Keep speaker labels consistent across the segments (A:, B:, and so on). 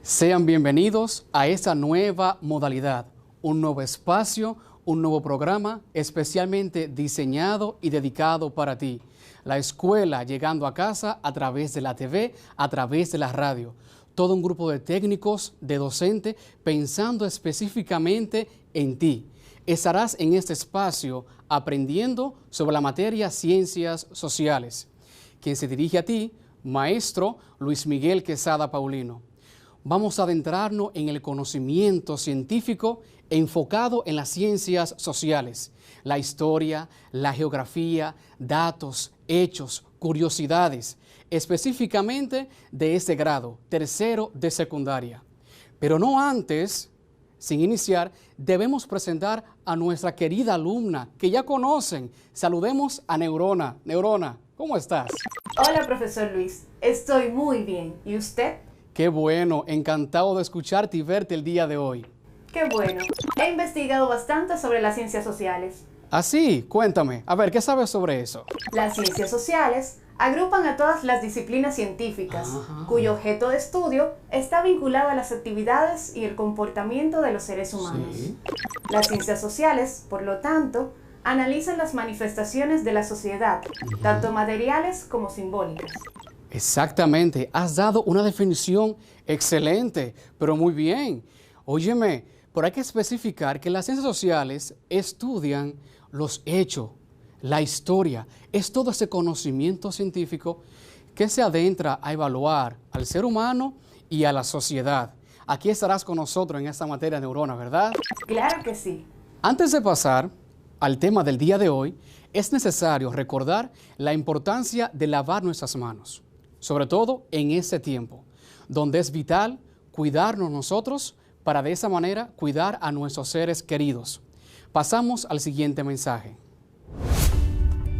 A: Sean bienvenidos a esta nueva modalidad, un nuevo espacio, un nuevo programa especialmente diseñado y dedicado para ti. La escuela llegando a casa a través de la TV, a través de la radio. Todo un grupo de técnicos, de docentes, pensando específicamente en ti. Estarás en este espacio aprendiendo sobre la materia Ciencias Sociales. Quien se dirige a ti, maestro Luis Miguel Quesada Paulino. Vamos a adentrarnos en el conocimiento científico enfocado en las ciencias sociales, la historia, la geografía, datos, hechos, curiosidades, específicamente de este grado, tercero de secundaria. Pero no antes, sin iniciar, debemos presentar a nuestra querida alumna que ya conocen. Saludemos a Neurona. Neurona, ¿cómo estás?
B: Hola, profesor Luis. Estoy muy bien. ¿Y usted?
A: Qué bueno, encantado de escucharte y verte el día de hoy.
B: Qué bueno. He investigado bastante sobre las ciencias sociales.
A: ¿Ah, sí? Cuéntame. A ver, ¿qué sabes sobre eso?
B: Las ciencias sociales agrupan a todas las disciplinas científicas, cuyo objeto de estudio está vinculado a las actividades y el comportamiento de los seres humanos.
A: Sí.
B: Las ciencias sociales, por lo tanto, analizan las manifestaciones de la sociedad, tanto materiales como simbólicas.
A: Exactamente, has dado una definición excelente, pero muy bien. Óyeme, pero hay que especificar que las ciencias sociales estudian los hechos, la historia, es todo ese conocimiento científico que se adentra a evaluar al ser humano y a la sociedad. Aquí estarás con nosotros en esta materia Neurona, ¿verdad?
B: Claro que sí.
A: Antes de pasar al tema del día de hoy, es necesario recordar la importancia de lavar nuestras manos, sobre todo en este tiempo, donde es vital cuidarnos nosotros para de esa manera cuidar a nuestros seres queridos. Pasamos al siguiente mensaje.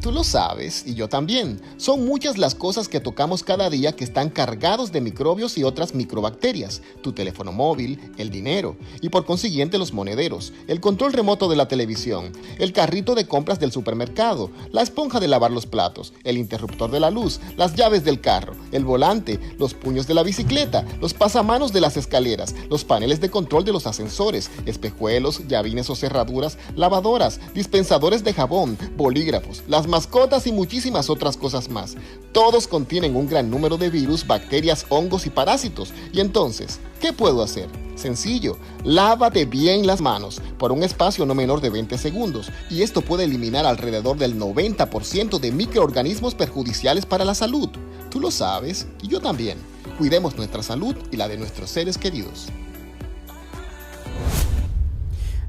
C: Tú lo sabes, y yo también. Son muchas las cosas que tocamos cada día que están cargados de microbios y otras microbacterias. Tu teléfono móvil, el dinero, y por consiguiente los monederos, el control remoto de la televisión, el carrito de compras del supermercado, la esponja de lavar los platos, el interruptor de la luz, las llaves del carro, el volante, los puños de la bicicleta, los pasamanos de las escaleras, los paneles de control de los ascensores, espejuelos, llavines o cerraduras, lavadoras, dispensadores de jabón, bolígrafos, las mascotas y muchísimas otras cosas más. Todos contienen un gran número de virus, bacterias, hongos y parásitos. Y entonces, ¿qué puedo hacer? Sencillo, lávate bien las manos por un espacio no menor de 20 segundos y esto puede eliminar alrededor del 90% de microorganismos perjudiciales para la salud. Tú lo sabes y yo también. Cuidemos nuestra salud y la de nuestros seres queridos.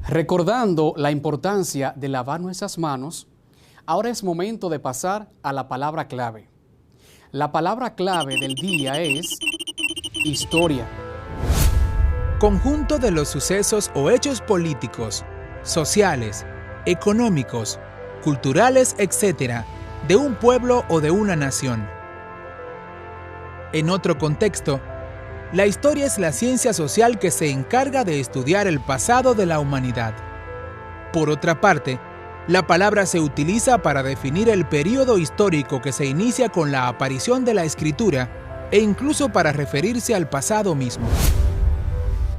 A: Recordando la importancia de lavar nuestras manos, ahora es momento de pasar a la palabra clave. La palabra clave del día es historia.
D: Conjunto de los sucesos o hechos políticos, sociales, económicos, culturales, etc., de un pueblo o de una nación. En otro contexto, la historia es la ciencia social que se encarga de estudiar el pasado de la humanidad. Por otra parte, la palabra se utiliza para definir el período histórico que se inicia con la aparición de la escritura e incluso para referirse al pasado mismo.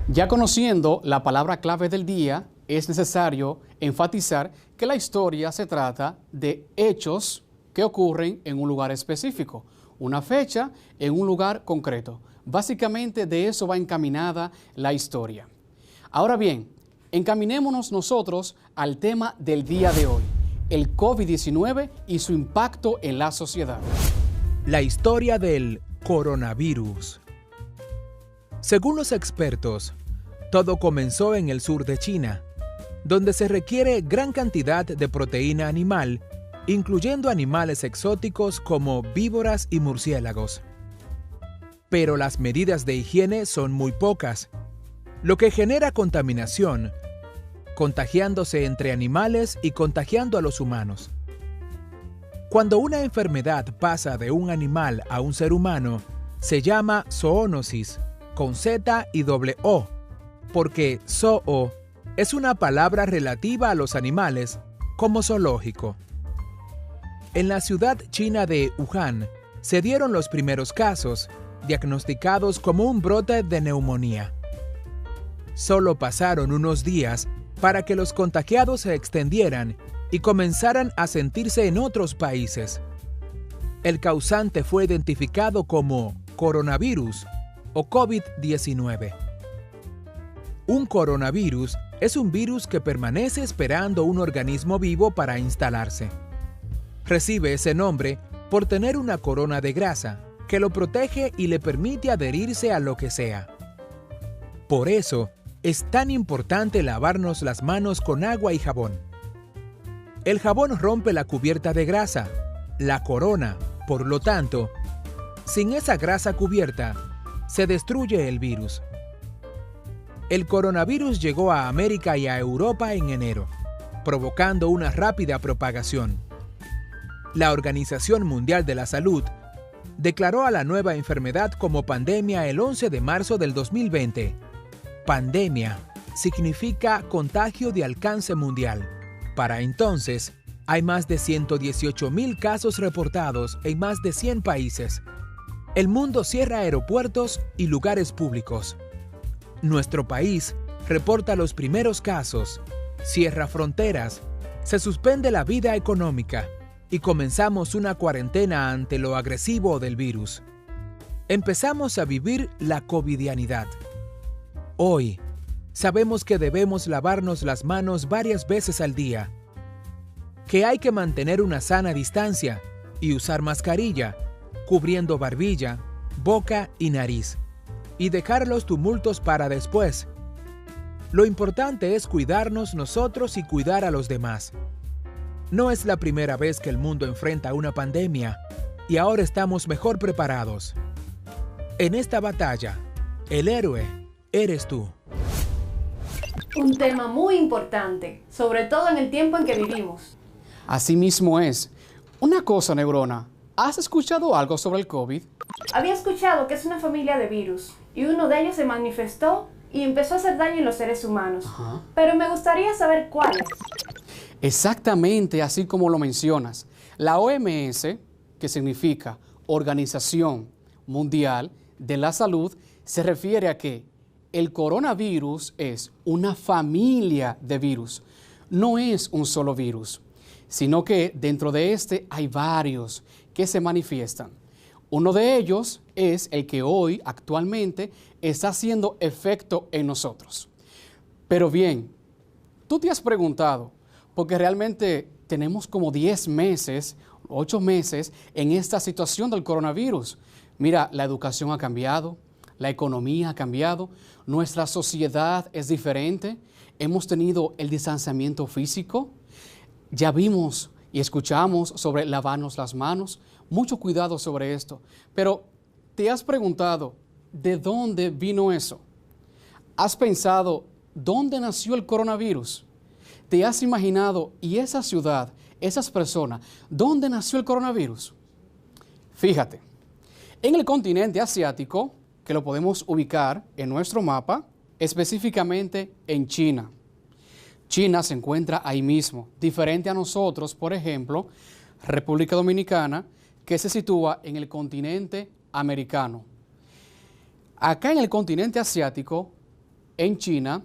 A: Ya conociendo la palabra clave del día, es necesario enfatizar que la historia se trata de hechos que ocurren en un lugar específico, una fecha en un lugar concreto. Básicamente de eso va encaminada la historia. Ahora bien, encaminémonos nosotros al tema del día de hoy, el COVID-19 y su impacto en la sociedad.
D: La historia del coronavirus. Según los expertos, todo comenzó en el sur de China, donde se requiere gran cantidad de proteína animal, incluyendo animales exóticos como víboras y murciélagos. Pero las medidas de higiene son muy pocas, lo que genera contaminación, contagiándose entre animales y contagiando a los humanos. Cuando una enfermedad pasa de un animal a un ser humano, se llama zoonosis, con Z y doble O, porque zoo es una palabra relativa a los animales, como zoológico. En la ciudad china de Wuhan se dieron los primeros casos diagnosticados como un brote de neumonía. Solo pasaron unos días para que los contagiados se extendieran y comenzaran a sentirse en otros países. El causante fue identificado como coronavirus o COVID-19. Un coronavirus es un virus que permanece esperando un organismo vivo para instalarse. Recibe ese nombre por tener una corona de grasa que lo protege y le permite adherirse a lo que sea. Por eso, es tan importante lavarnos las manos con agua y jabón. El jabón rompe la cubierta de grasa, la corona, por lo tanto, sin esa grasa cubierta, se destruye el virus. El coronavirus llegó a América y a Europa en enero, provocando una rápida propagación. La Organización Mundial de la Salud declaró a la nueva enfermedad como pandemia el 11 de marzo del 2020. Pandemia significa contagio de alcance mundial. Para entonces, hay más de 118,000 casos reportados en más de 100 países. El mundo cierra aeropuertos y lugares públicos. Nuestro país reporta los primeros casos, cierra fronteras, se suspende la vida económica y comenzamos una cuarentena ante lo agresivo del virus. Empezamos a vivir la covidianidad. Hoy, sabemos que debemos lavarnos las manos varias veces al día, que hay que mantener una sana distancia y usar mascarilla, cubriendo barbilla, boca y nariz, y dejar los tumultos para después. Lo importante es cuidarnos nosotros y cuidar a los demás. No es la primera vez que el mundo enfrenta una pandemia y ahora estamos mejor preparados. En esta batalla, el héroe eres tú.
B: Un tema muy importante, sobre todo en el tiempo en que vivimos.
A: Así mismo es. Una cosa, Neurona, ¿has escuchado algo sobre el COVID?
B: Había escuchado que es una familia de virus y uno de ellos se manifestó y empezó a hacer daño en los seres humanos. Pero me gustaría saber cuáles.
A: Exactamente así como lo mencionas. La OMS, que significa Organización Mundial de la Salud, se refiere a que el coronavirus es una familia de virus. No es un solo virus, sino que dentro de este hay varios que se manifiestan. Uno de ellos es el que hoy, actualmente, está haciendo efecto en nosotros. Pero bien, tú te has preguntado, porque realmente tenemos como 10 meses, 8 meses en esta situación del coronavirus. Mira, la educación ha cambiado, la economía ha cambiado, nuestra sociedad es diferente, hemos tenido el distanciamiento físico, ya vimos y escuchamos sobre lavarnos las manos, mucho cuidado sobre esto. Pero, ¿te has preguntado de dónde vino eso? ¿Has pensado dónde nació el coronavirus? ¿Te has imaginado, y esa ciudad, esas personas, dónde nació el coronavirus? Fíjate, en el continente asiático, que lo podemos ubicar en nuestro mapa, específicamente en China. China se encuentra ahí mismo, diferente a nosotros, por ejemplo, República Dominicana, que se sitúa en el continente americano. Acá en el continente asiático, en China,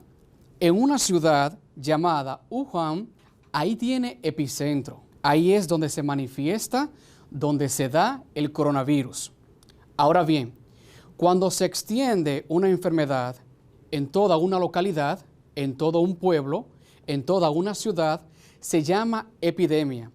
A: en una ciudad llamada Wuhan, ahí tiene epicentro. Ahí es donde se manifiesta, donde se da el coronavirus. Ahora bien, cuando se extiende una enfermedad en toda una localidad, en todo un pueblo, en toda una ciudad, se llama epidemia.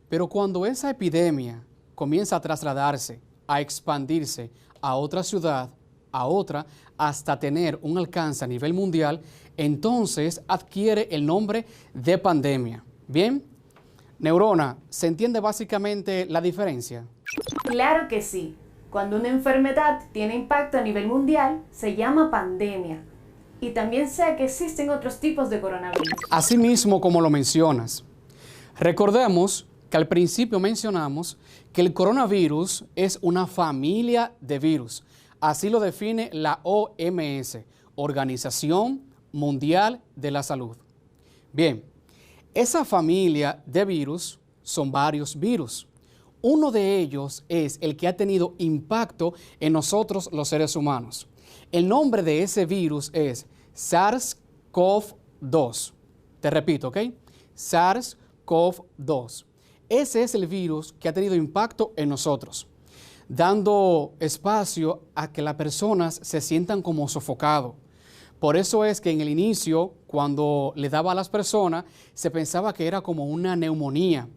A: Pero cuando esa epidemia comienza a trasladarse, a expandirse a otra ciudad, a otra, hasta tener un alcance a nivel mundial, entonces adquiere el nombre de pandemia. ¿Bien? Neurona, ¿se entiende básicamente la diferencia?
B: Claro que sí. Cuando una enfermedad tiene impacto a nivel mundial, se llama pandemia. Y también sé que existen otros tipos de coronavirus.
A: Así mismo como lo mencionas. Recordemos que al principio mencionamos que el coronavirus es una familia de virus. Así lo define la OMS, Organización Mundial de la Salud. Bien, esa familia de virus son varios virus. Uno de ellos es el que ha tenido impacto en nosotros los seres humanos. El nombre de ese virus es SARS-CoV-2. Te repito, ¿ok? SARS-CoV-2. Ese es el virus que ha tenido impacto en nosotros, dando espacio a que las personas se sientan como sofocados. Por eso es que en el inicio, cuando le daba a las personas, se pensaba que era como una neumonía.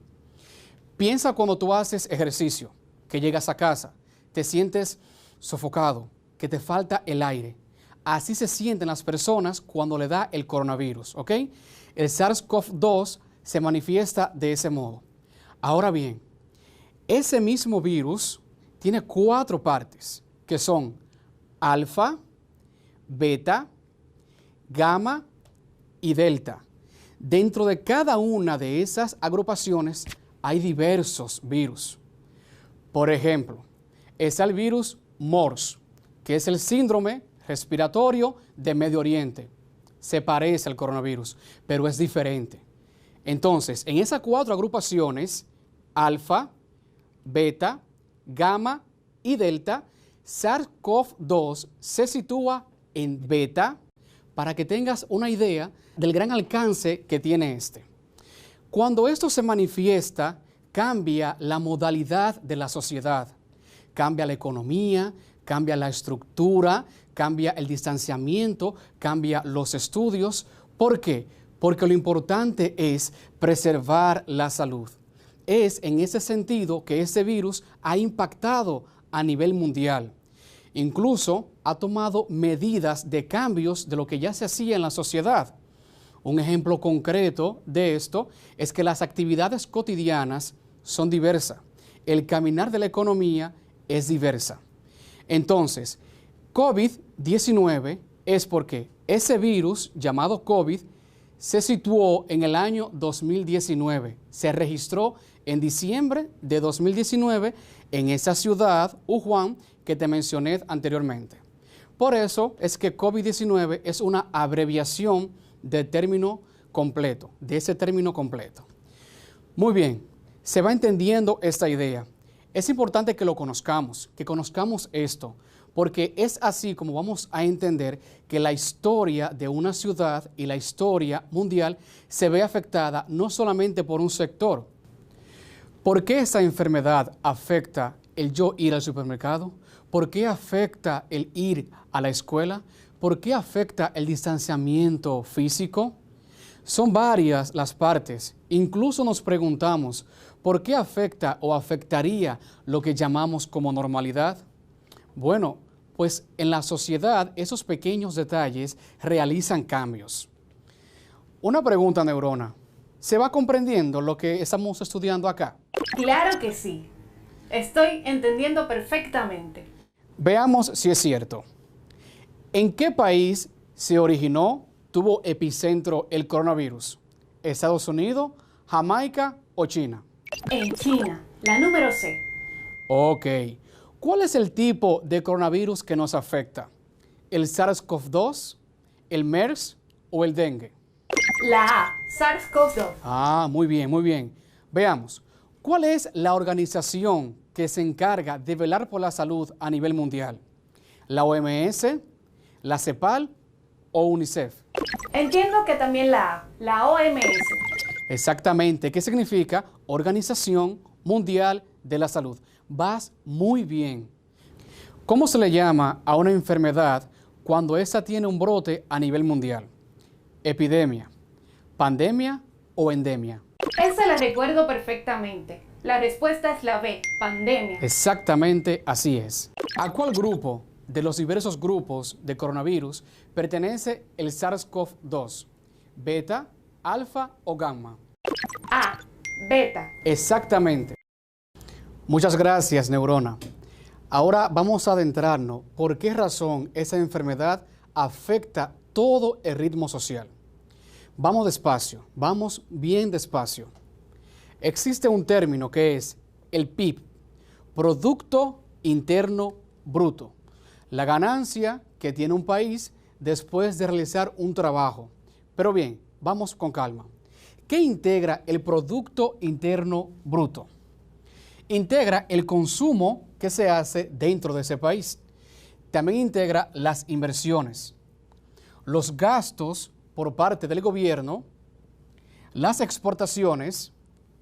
A: Piensa cuando tú haces ejercicio, que llegas a casa, te sientes sofocado, que te falta el aire. Así se sienten las personas cuando le da el coronavirus, ¿ok? El SARS-CoV-2 se manifiesta de ese modo. Ahora bien, ese mismo virus tiene 4 partes, que son alfa, beta, gamma y delta. Dentro de cada una de esas agrupaciones hay diversos virus. Por ejemplo, está el virus MERS, que es el síndrome respiratorio de Medio Oriente. Se parece al coronavirus, pero es diferente. Entonces, en esas 4 agrupaciones, alfa, beta, gamma y delta, SARS-CoV-2 se sitúa en beta, para que tengas una idea del gran alcance que tiene este. Cuando esto se manifiesta, cambia la modalidad de la sociedad, cambia la economía, cambia la estructura, cambia el distanciamiento, cambia los estudios. ¿Por qué? Porque lo importante es preservar la salud. Es en ese sentido que ese virus ha impactado a nivel mundial. Incluso ha tomado medidas de cambios de lo que ya se hacía en la sociedad. Un ejemplo concreto de esto es que las actividades cotidianas son diversas. El caminar de la economía es diversa. Entonces, COVID-19 es porque ese virus llamado COVID se situó en el año 2019. Se registró en diciembre de 2019 en esa ciudad, Wuhan, que te mencioné anteriormente. Por eso es que COVID-19 es una abreviación del término completo, de ese término completo. Muy bien, se va entendiendo esta idea. Es importante que lo conozcamos, que conozcamos esto, porque es así como vamos a entender que la historia de una ciudad y la historia mundial se ve afectada no solamente por un sector. ¿Por qué esa enfermedad afecta el yo ir al supermercado? ¿Por qué afecta el ir a la escuela? ¿Por qué afecta el distanciamiento físico? Son varias las partes. Incluso nos preguntamos, ¿por qué afecta o afectaría lo que llamamos como normalidad? Bueno, pues en la sociedad esos pequeños detalles realizan cambios. Una pregunta, Neurona. ¿Se va comprendiendo lo que estamos estudiando acá?
B: Claro que sí. Estoy entendiendo perfectamente.
A: Veamos si es cierto. ¿En qué país se originó, tuvo epicentro el coronavirus? ¿Estados Unidos, Jamaica o China?
B: En China, la número C.
A: Ok. ¿Cuál es el tipo de coronavirus que nos afecta? ¿El SARS-CoV-2, el MERS o el dengue?
B: La A, SARS-CoV-2.
A: Ah, muy bien, muy bien. Veamos. ¿Cuál es la organización que se encarga de velar por la salud a nivel mundial? ¿La OMS, la CEPAL o UNICEF?
B: Entiendo que también la A, la OMS.
A: Exactamente. ¿Qué significa? Organización Mundial de la Salud. Vas muy bien. ¿Cómo se le llama a una enfermedad cuando esa tiene un brote a nivel mundial? ¿Epidemia, pandemia o endemia?
B: Esa la recuerdo perfectamente. La respuesta es la B, pandemia.
A: Exactamente así es. ¿A cuál grupo de los diversos grupos de coronavirus pertenece el SARS-CoV-2? ¿Beta, alfa o gamma?
B: A, beta.
A: Exactamente. Muchas gracias, Neurona. Ahora vamos a adentrarnos por qué razón esa enfermedad afecta todo el ritmo social. Vamos despacio, vamos bien despacio. Existe un término que es el PIB, Producto Interno Bruto, la ganancia que tiene un país después de realizar un trabajo. Pero bien, vamos con calma. ¿Qué integra el Producto Interno Bruto? Integra el consumo que se hace dentro de ese país. También integra las inversiones, los gastos por parte del gobierno, las exportaciones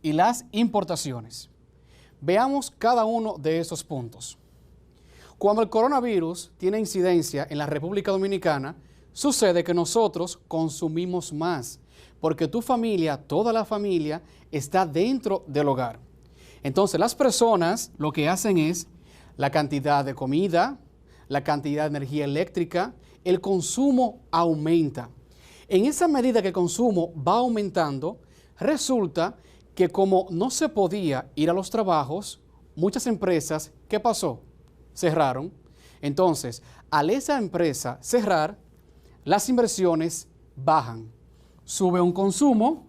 A: y las importaciones. Veamos cada uno de esos puntos. Cuando el coronavirus tiene incidencia en la República Dominicana, sucede que nosotros consumimos más, porque tu familia, toda la familia, está dentro del hogar. Entonces las personas lo que hacen es la cantidad de comida, la cantidad de energía eléctrica, el consumo aumenta. En esa medida que el consumo va aumentando, resulta que como no se podía ir a los trabajos, muchas empresas, ¿qué pasó? Cerraron. Entonces, al esa empresa cerrar, las inversiones bajan. Sube un consumo,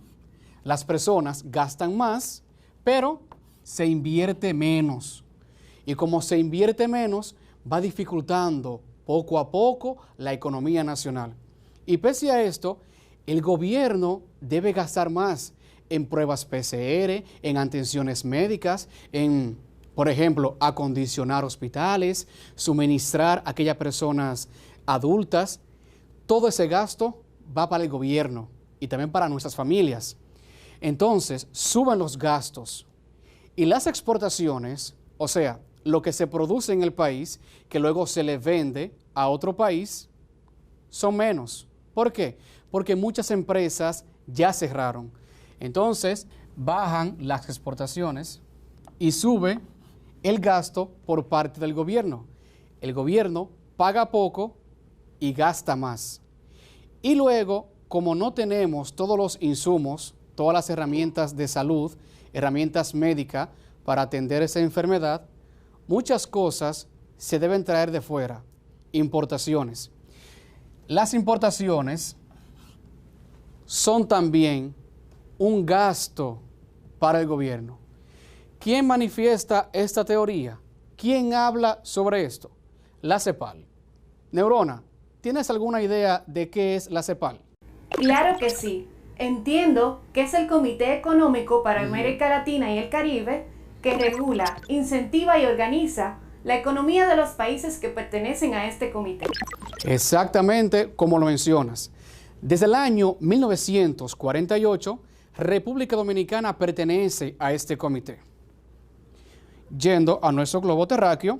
A: las personas gastan más, pero se invierte menos. Y como se invierte menos, va dificultando poco a poco la economía nacional. Y pese a esto, el gobierno debe gastar más en pruebas PCR, en atenciones médicas, en, por ejemplo, acondicionar hospitales, suministrar a aquellas personas adultas. Todo ese gasto va para el gobierno y también para nuestras familias. Entonces, suben los gastos y las exportaciones, o sea, lo que se produce en el país, que luego se le vende a otro país, son menos. ¿Por qué? Porque muchas empresas ya cerraron. Entonces, bajan las exportaciones y sube el gasto por parte del gobierno. El gobierno paga poco y gasta más. Y luego, como no tenemos todos los insumos, todas las herramientas de salud, herramientas médicas para atender esa enfermedad, muchas cosas se deben traer de fuera, importaciones. Las importaciones son también un gasto para el gobierno. ¿Quién manifiesta esta teoría? ¿Quién habla sobre esto? La CEPAL. Neurona, ¿tienes alguna idea de qué es la CEPAL?
B: Claro que sí. Entiendo que es el Comité Económico para América Latina y el Caribe que regula, incentiva y organiza la economía de los países que pertenecen a este comité.
A: Exactamente como lo mencionas. Desde el año 1948, República Dominicana pertenece a este comité. Yendo a nuestro globo terráqueo,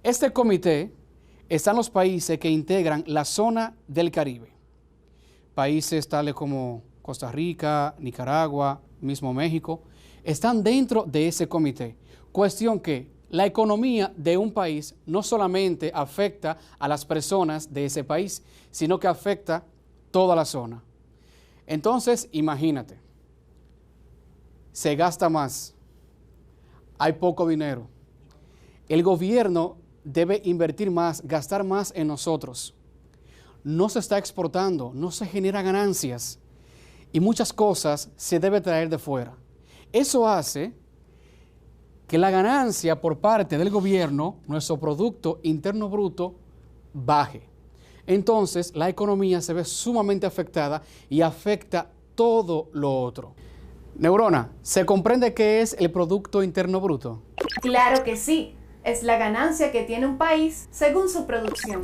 A: este comité están los países que integran la zona del Caribe. Países tales como Costa Rica, Nicaragua, mismo México, están dentro de ese comité. Cuestión que la economía de un país no solamente afecta a las personas de ese país, sino que afecta toda la zona. Entonces, imagínate, se gasta más, hay poco dinero. El gobierno debe invertir más, gastar más en nosotros. No se está exportando, no se generan ganancias y muchas cosas se debe traer de fuera. Eso hace que la ganancia por parte del gobierno, nuestro Producto Interno Bruto, baje. Entonces, la economía se ve sumamente afectada y afecta todo lo otro. Neurona, ¿se comprende qué es el Producto Interno Bruto?
B: Claro que sí. Es la ganancia que tiene un país según su producción.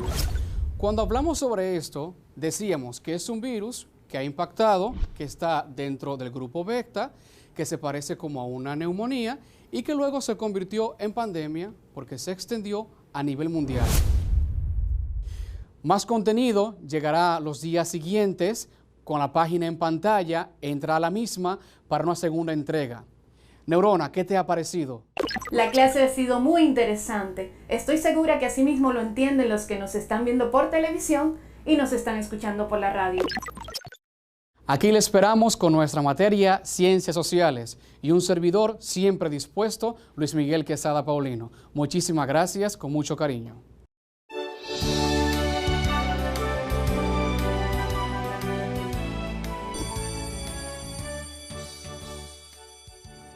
A: Cuando hablamos sobre esto, decíamos que es un virus que ha impactado, que está dentro del grupo Beta, que se parece como a una neumonía y que luego se convirtió en pandemia porque se extendió a nivel mundial. Más contenido llegará los días siguientes con la página en pantalla, entra a la misma para una segunda entrega. Neurona, ¿qué te ha parecido?
B: La clase ha sido muy interesante. Estoy segura que así mismo lo entienden los que nos están viendo por televisión y nos están escuchando por la radio.
A: Aquí le esperamos con nuestra materia Ciencias Sociales y un servidor siempre dispuesto, Luis Miguel Quesada Paulino. Muchísimas gracias, con mucho cariño.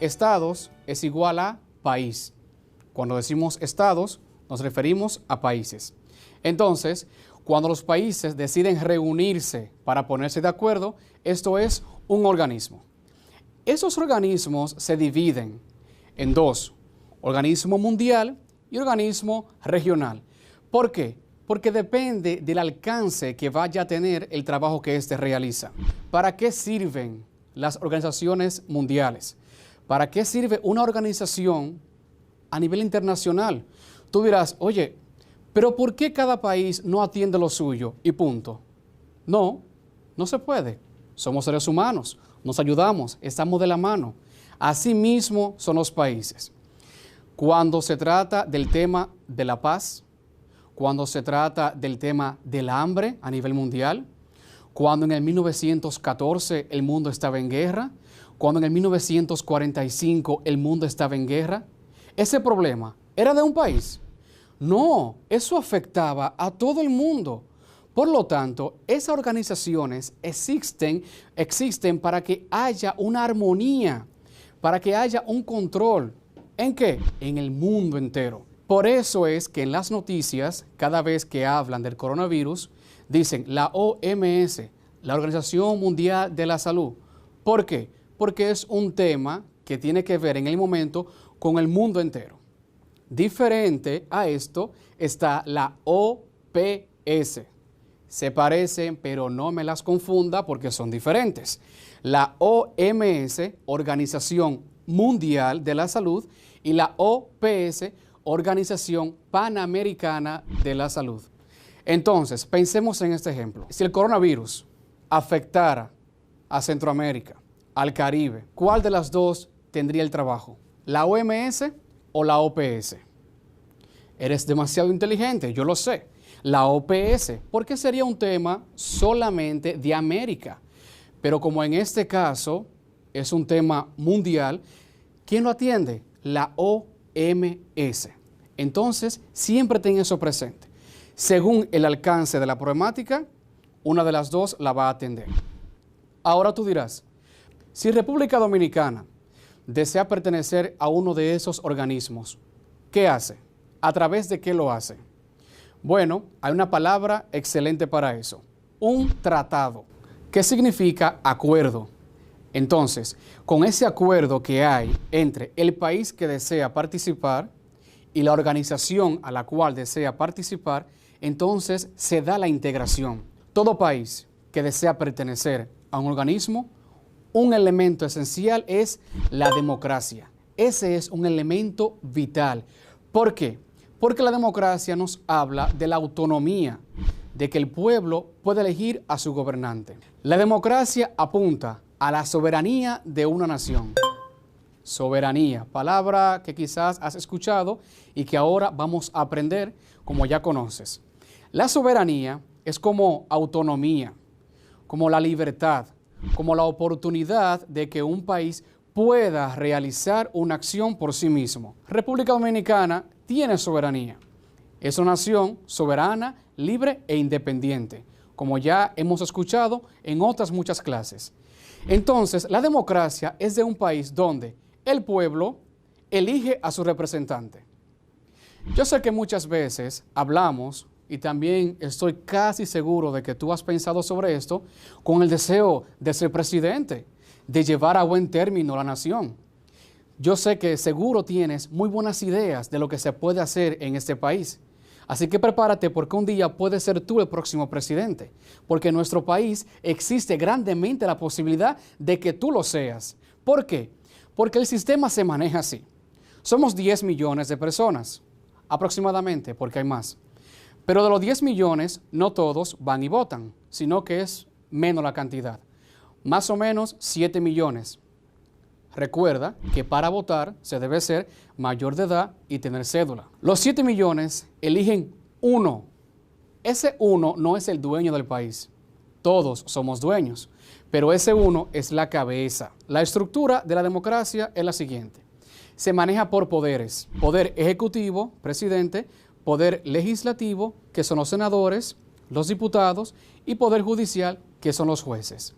A: Estados es igual a país. Cuando decimos estados, nos referimos a países. Entonces, cuando los países deciden reunirse para ponerse de acuerdo, esto es un organismo. Esos organismos se dividen en dos. organismo mundial y organismo regional. ¿Por qué? Porque depende del alcance que vaya a tener el trabajo que éste realiza. ¿Para qué sirven las organizaciones mundiales? ¿Para qué sirve una organización a nivel internacional? Tú dirás, oye, pero ¿por qué cada país no atiende lo suyo? Y punto. No, no se puede. Somos seres humanos, nos ayudamos, estamos de la mano. Así mismo son los países. Cuando se trata del tema de la paz, cuando se trata del tema del hambre a nivel mundial, cuando en el 1914 el mundo estaba en guerra, cuando en el 1945 el mundo estaba en guerra, ¿ese problema era de un país? No, eso afectaba a todo el mundo. Por lo tanto, esas organizaciones existen para que haya una armonía, para que haya un control. ¿En qué? En el mundo entero. Por eso es que en las noticias, cada vez que hablan del coronavirus, dicen la OMS, la Organización Mundial de la Salud. ¿Por qué? Porque es un tema que tiene que ver en el momento con el mundo entero. Diferente a esto está la OPS. Se parecen, pero no me las confunda porque son diferentes. La OMS, Organización Mundial de la Salud, y la OPS, Organización Panamericana de la Salud. Entonces, pensemos en este ejemplo. Si el coronavirus afectara a Centroamérica, al Caribe, ¿cuál de las dos tendría el trabajo? ¿La OMS o la OPS? Eres demasiado inteligente, yo lo sé. La OPS, porque sería un tema solamente de América. Pero como en este caso es un tema mundial, ¿quién lo atiende? La OMS. Entonces, siempre ten eso presente. Según el alcance de la problemática, una de las dos la va a atender. Ahora tú dirás, si República Dominicana desea pertenecer a uno de esos organismos, ¿qué hace? ¿A través de qué lo hace? Bueno, hay una palabra excelente para eso, un tratado, que significa acuerdo. Entonces, con ese acuerdo que hay entre el país que desea participar y la organización a la cual desea participar, entonces se da la integración. Todo país que desea pertenecer a un organismo, un elemento esencial es la democracia. Ese es un elemento vital. ¿Por qué? Porque la democracia nos habla de la autonomía, de que el pueblo puede elegir a su gobernante. La democracia apunta a la soberanía de una nación. Soberanía, palabra que quizás has escuchado y que ahora vamos a aprender como ya conoces. La soberanía es como autonomía, como la libertad, como la oportunidad de que un país pueda realizar una acción por sí mismo. República Dominicana tiene soberanía. Es una nación soberana, libre e independiente, como ya hemos escuchado en otras muchas clases. Entonces, la democracia es de un país donde el pueblo elige a su representante. Yo sé que muchas veces hablamos, y también estoy casi seguro de que tú has pensado sobre esto, con el deseo de ser presidente, de llevar a buen término la nación. Yo sé que seguro tienes muy buenas ideas de lo que se puede hacer en este país. Así que prepárate porque un día puedes ser tú el próximo presidente. Porque en nuestro país existe grandemente la posibilidad de que tú lo seas. ¿Por qué? Porque el sistema se maneja así. Somos 10 millones de personas, aproximadamente, porque hay más. Pero de los 10 millones, no todos van y votan, sino que es menos la cantidad. Más o menos 7 millones. Recuerda que para votar se debe ser mayor de edad y tener cédula. Los 7 millones eligen uno. Ese uno no es el dueño del país. Todos somos dueños, pero ese uno es la cabeza. La estructura de la democracia es la siguiente. Se maneja por poderes. Poder ejecutivo, presidente, poder legislativo, que son los senadores, los diputados, y poder judicial, que son los jueces.